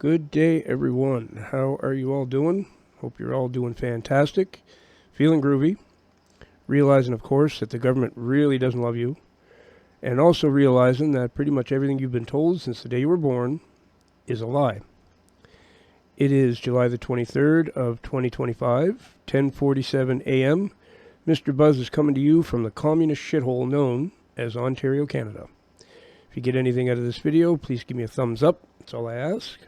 Good day, everyone. How are you all doing? Hope you're all doing fantastic. Feeling groovy. Realizing, of course, that the government really doesn't love you. And also realizing that pretty much everything you've been told since the day you were born is a lie. It is July the 23rd of 2025, 10:47 a.m. Mr. Buzz is coming to you from the communist shithole known as Ontario, Canada. If you get anything out of this video, please give me a thumbs up. That's all I ask.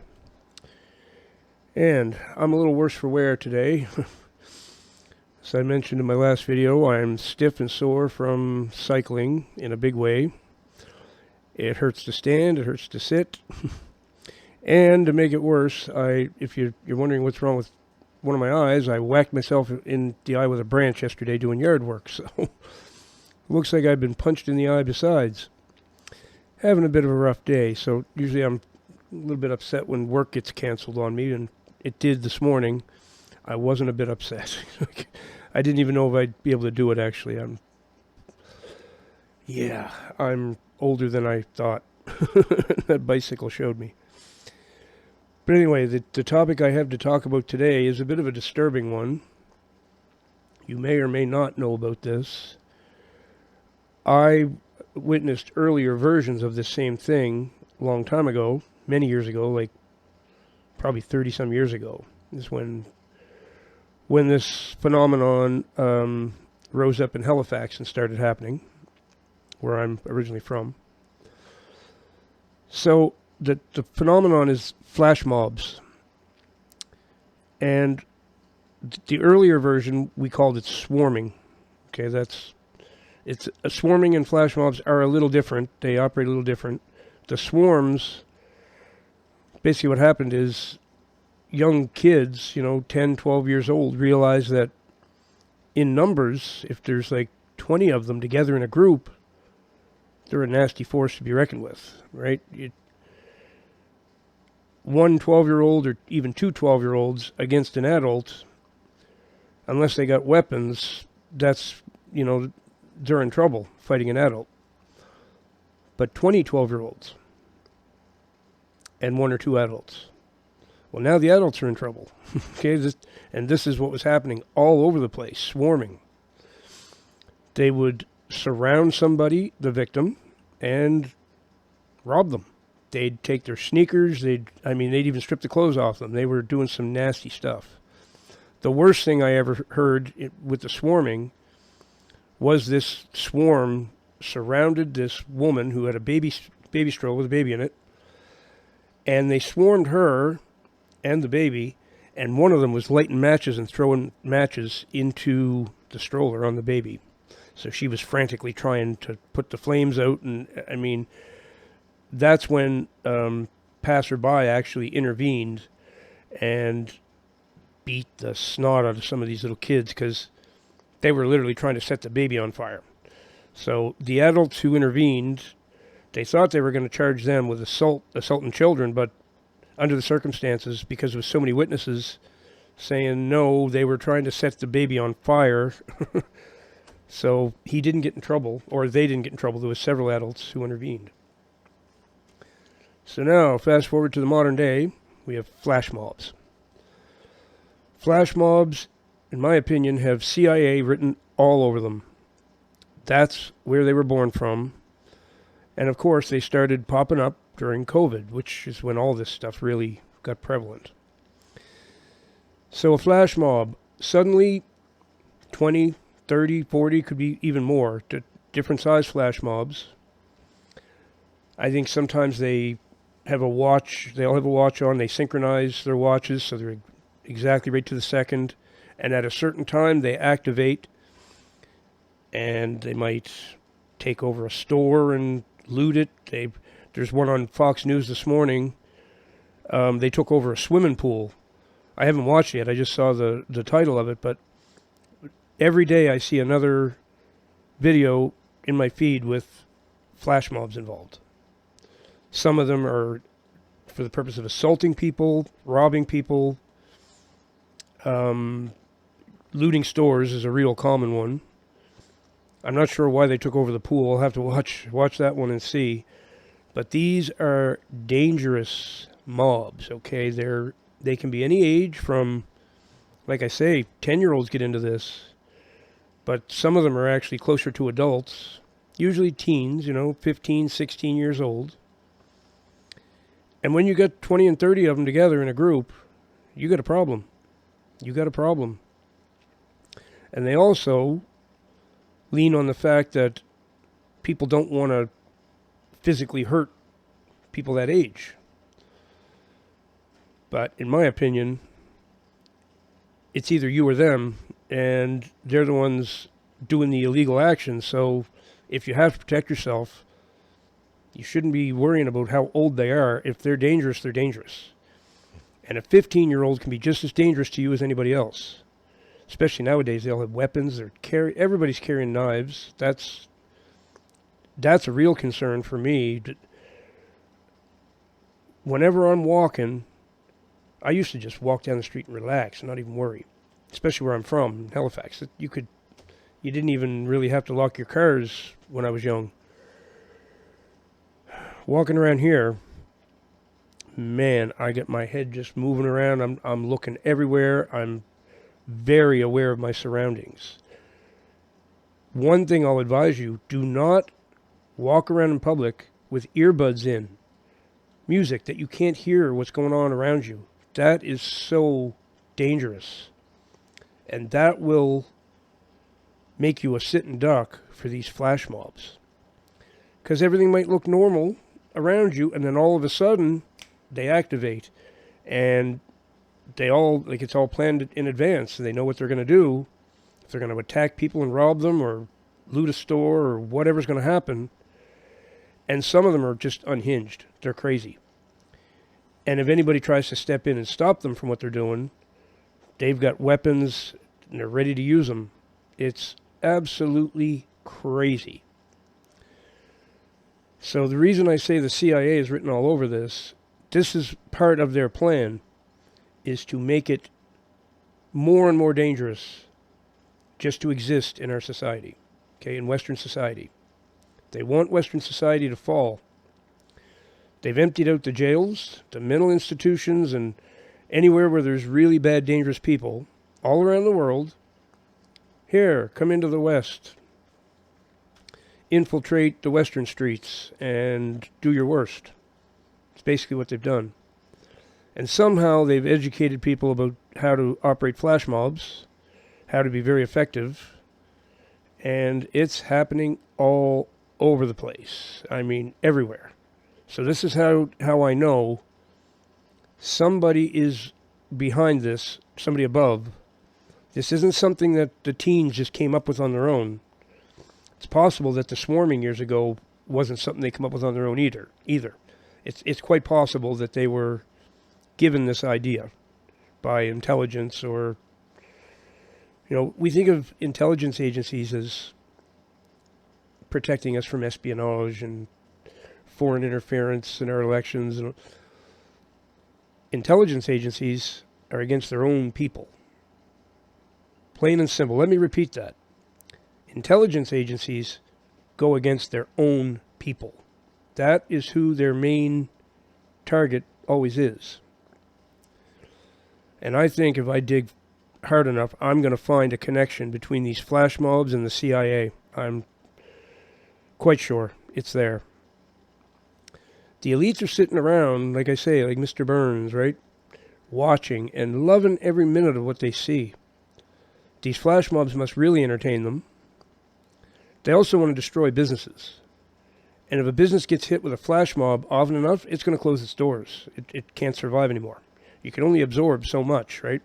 And I'm a little worse for wear today. As I mentioned in my last video, I'm stiff and sore from cycling in a big way. It hurts to stand, it hurts to sit. And to make it worse, if you're wondering what's wrong with one of my eyes, I whacked myself in the eye with a branch yesterday doing yard work. So it looks like I've been punched in the eye besides. Having a bit of a rough day, so usually I'm a little bit upset when work gets canceled on me, and it did this morning. I wasn't a bit upset. I didn't even know if I'd be able to do it, actually. I'm older than I thought. That bicycle showed me. But anyway, the topic I have to talk about today is a bit of a disturbing one. You may or may not know about this. I witnessed earlier versions of this same thing a long time ago, many years ago, like probably 30-some years ago, is when this phenomenon rose up in Halifax and started happening, where I'm originally from. So the phenomenon is flash mobs. And the earlier version, we called it swarming. Okay, swarming and flash mobs are a little different. They operate a little different. The swarms, basically what happened is young kids, 10, 12 years old, realize that in numbers, if there's like 20 of them together in a group, they're a nasty force to be reckoned with, right? One 12-year-old or even two 12-year-olds against an adult, unless they got weapons, that's, they're in trouble fighting an adult. But 20 12-year-olds and one or two adults. Well, now the adults are in trouble. Okay, this is what was happening all over the place, swarming. They would surround somebody, the victim, and rob them. They'd take their sneakers, they'd even strip the clothes off them. They were doing some nasty stuff. The worst thing I ever heard with the swarming was this swarm surrounded this woman who had a baby stroller with a baby in it, and they swarmed her and the baby, and one of them was lighting matches and throwing matches into the stroller on the baby. So she was frantically trying to put the flames out, and that's when passerby actually intervened and beat the snot out of some of these little kids, because they were literally trying to set the baby on fire. So the adults who intervened, they thought they were going to charge them with assaulting children, but under the circumstances, because there was so many witnesses saying no, they were trying to set the baby on fire. So he didn't get in trouble, or they didn't get in trouble. There was several adults who intervened. So now, fast forward to the modern day, we have flash mobs. Flash mobs, in my opinion, have CIA written all over them. That's where they were born from. And of course, they started popping up during COVID, which is when all this stuff really got prevalent. So a flash mob, suddenly 20, 30, 40, could be even more, different size flash mobs. I think sometimes they'll have a watch on, they synchronize their watches so they're exactly right to the second, and at a certain time they activate, and they might take over a store and loot it. There's one on Fox News this morning. They took over a swimming pool. I haven't watched it yet. I just saw the title of it, but every day I see another video in my feed with flash mobs involved. Some of them are for the purpose of assaulting people, robbing people. Looting stores is a real common one. I'm not sure why they took over the pool. I'll have to watch that one and see. But these are dangerous mobs. Okay, they can be any age from, like I say, 10-year-olds get into this, but some of them are actually closer to adults, usually teens, 15, 16 years old. And when you get 20 and 30 of them together in a group, you got a problem. You got a problem. And they also lean on the fact that people don't want to physically hurt people that age. But in my opinion, it's either you or them, and they're the ones doing the illegal action. So if you have to protect yourself, you shouldn't be worrying about how old they are. If they're dangerous, they're dangerous. And a 15-year-old can be just as dangerous to you as anybody else. Especially nowadays, they all have weapons. Everybody's carrying knives. That's a real concern for me. Whenever I'm walking, I used to just walk down the street and relax and not even worry. Especially where I'm from, Halifax. You didn't even really have to lock your cars when I was young. Walking around here, man, I get my head just moving around. I'm looking everywhere. I'm very aware of my surroundings. One thing I'll advise you, do not walk around in public with earbuds in. Music that you can't hear what's going on around you. That is so dangerous. And that will make you a sitting duck for these flash mobs. Because everything might look normal around you, and then all of a sudden, they activate. And it's all planned in advance. So they know what they're going to do. If they're going to attack people and rob them or loot a store or whatever's going to happen. And some of them are just unhinged. They're crazy. And if anybody tries to step in and stop them from what they're doing, they've got weapons and they're ready to use them. It's absolutely crazy. So the reason I say the CIA is written all over this is part of their plan, is to make it more and more dangerous just to exist in our society, okay, in Western society. They want Western society to fall. They've emptied out the jails, the mental institutions, and anywhere where there's really bad, dangerous people all around the world. Here, come into the West. Infiltrate the Western streets and do your worst. It's basically what they've done. And somehow they've educated people about how to operate flash mobs, how to be very effective, and it's happening all over the place. I mean, everywhere. So this is how I know somebody is behind this, somebody above. This isn't something that the teens just came up with on their own. It's possible that the swarming years ago wasn't something they came up with on their own either. It's quite possible that they were given this idea by intelligence, or, we think of intelligence agencies as protecting us from espionage and foreign interference in our elections. And intelligence agencies are against their own people. Plain and simple. Let me repeat that. Intelligence agencies go against their own people. That is who their main target always is. And I think if I dig hard enough, I'm going to find a connection between these flash mobs and the CIA. I'm quite sure it's there. The elites are sitting around, like I say, like Mr. Burns, right? Watching and loving every minute of what they see. These flash mobs must really entertain them. They also want to destroy businesses. And if a business gets hit with a flash mob often enough, it's going to close its doors. It can't survive anymore. You can only absorb so much, right?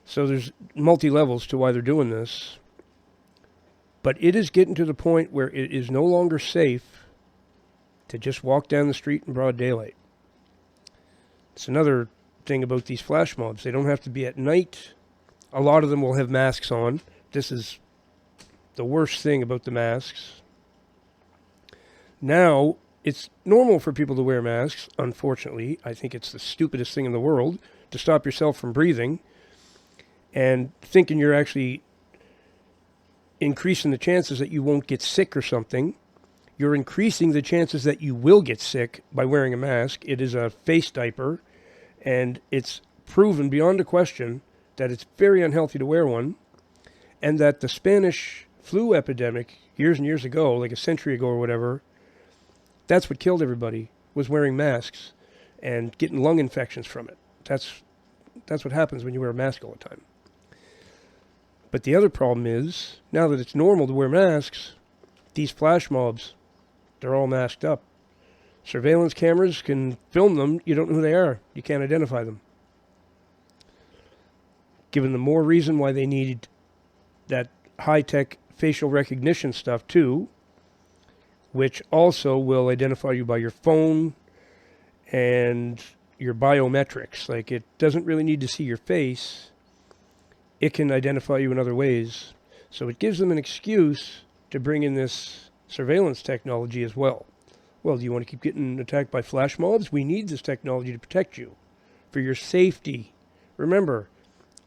So there's multi-levels to why they're doing this. But it is getting to the point where it is no longer safe to just walk down the street in broad daylight. It's another thing about these flash mobs. They don't have to be at night. A lot of them will have masks on. This is the worst thing about the masks. Now, it's normal for people to wear masks, unfortunately. I think it's the stupidest thing in the world to stop yourself from breathing and thinking you're actually increasing the chances that you won't get sick or something. you're increasing the chances that you will get sick by wearing a mask. It is a face diaper, and it's proven beyond a question that it's very unhealthy to wear one, and that the Spanish flu epidemic years and years ago, like a century ago or whatever, that's what killed everybody, was wearing masks and getting lung infections from it. That's what happens when you wear a mask all the time. But the other problem is, now that it's normal to wear masks, these flash mobs, they're all masked up. Surveillance cameras can film them. You don't know who they are. You can't identify them. Giving them more reason why they need that high-tech facial recognition stuff too, which also will identify you by your phone and your biometrics. Like, it doesn't really need to see your face. It can identify you in other ways. So it gives them an excuse to bring in this surveillance technology as well. Well, do you want to keep getting attacked by flash mobs? We need this technology to protect you, for your safety. Remember,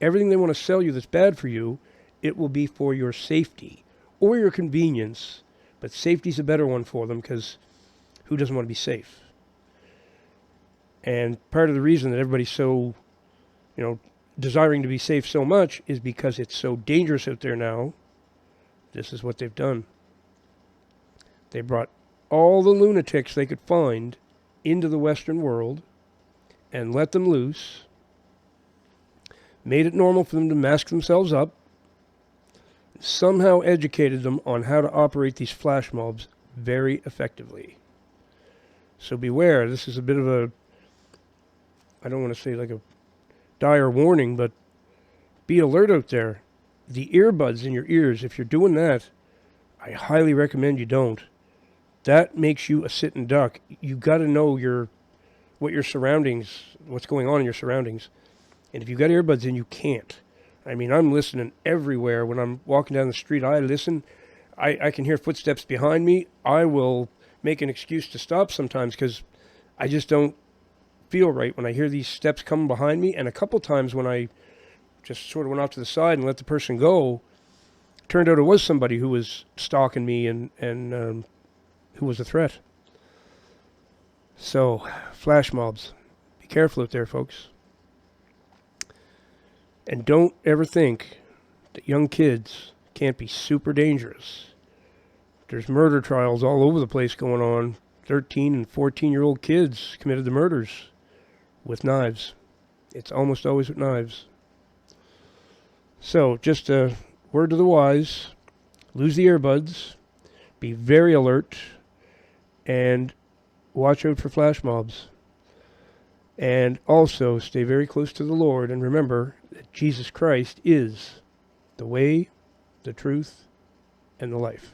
everything they want to sell you that's bad for you, it will be for your safety or your convenience. But safety's a better one for them, because who doesn't want to be safe? And part of the reason that everybody's so, desiring to be safe so much is because it's so dangerous out there now. This is what they've done. They brought all the lunatics they could find into the Western world and let them loose, made it normal for them to mask themselves up, somehow educated them on how to operate these flash mobs very effectively. So beware, this is a bit of a, I don't want to say like a dire warning, but be alert out there. The earbuds in your ears, if you're doing that, I highly recommend you don't. That makes you a sitting duck. You got to know what your surroundings, what's going on in your surroundings. And if you've got earbuds in, you can't. I mean, I'm listening everywhere. When I'm walking down the street, I listen. I can hear footsteps behind me. I will make an excuse to stop sometimes because I just don't feel right when I hear these steps coming behind me. And a couple times when I just sort of went off to the side and let the person go, turned out it was somebody who was stalking me and who was a threat. So, flash mobs. Be careful out there, folks. And don't ever think that young kids can't be super dangerous. There's murder trials all over the place going on. 13 and 14-year-old kids committed the murders with knives. It's almost always with knives. So, just a word to the wise. Lose the earbuds. Be very alert. And watch out for flash mobs. And also stay very close to the Lord. And remember that Jesus Christ is the way, the truth, and the life.